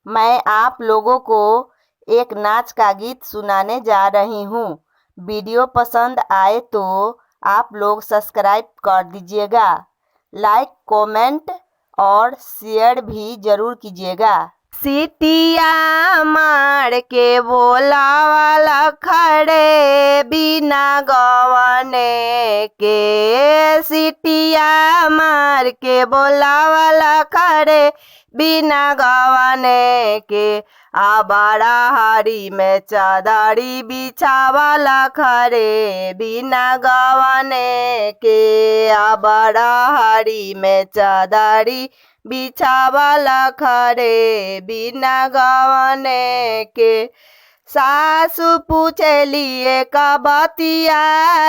मैं आप लोगों को एक नाच का गीत सुनाने जा रही हूँ। वीडियो पसंद आए तो आप लोग सब्सक्राइब कर दीजिएगा। लाइक, कमेंट और शेयर भी ज़रूर कीजिएगा। सीटिया मार के बोलावाला खड़े बिना गवाने के, सीटिया मार के बोलावाला खड़े बिना गवाने के। आबारा हारी में चादरी बिछावाला खड़े बिना गवाने के। आबारा हारी में चादरी बिछावाला खड़े बिना गवाने के। सासु पूछलिए का बतिया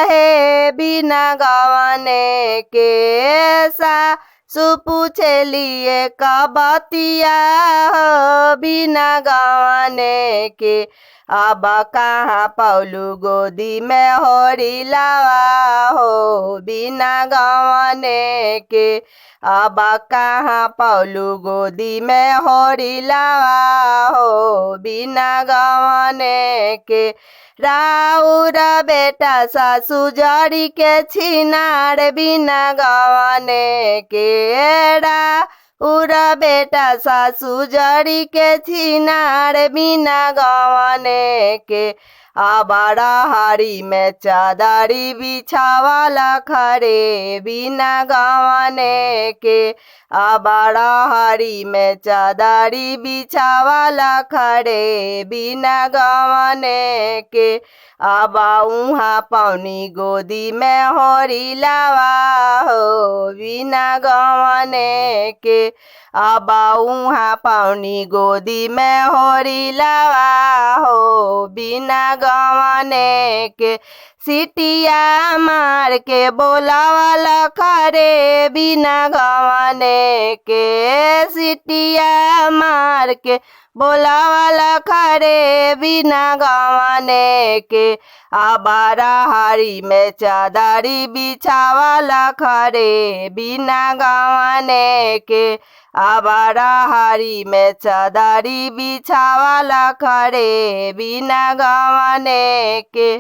है बिना गवाने के। सासु पूछलिए का बतिया हो बिना गवाने के। अब कहाँ पौलू गोदी में होरी लावा हो बिना गवाने के। अब कहाँ पौलू गोदी में होरी लावा हो बिना गवाने के। राउर बेटा सासु जड़ी के छिनार बिना गवाने के। राउर बेटा सासु जड़ी के छिनार बिना गवाने के। आबारा हारी में चादरी बिछावाला खड़े बिना गवाने के। आबारा हारी में चादरी बिछावाला खड़े बिना गवाने के। आबा उहाँ पौनी गोदी में होरी लावा हो बिना गवाने के। आबा उहाँ पौनी गोदी में होरी लावा हो बिना गवाने के। सीटिया मार के बोलावाला खड़े बिना गवाने के। सीटिया मार के बोलावाला खड़े बिना गवाने के। आबारा हारी में चादरी बिछावाला खड़े बिना गवाने के। आबारा हारी में चादरी बिछावाला खड़े बिना गवाने के।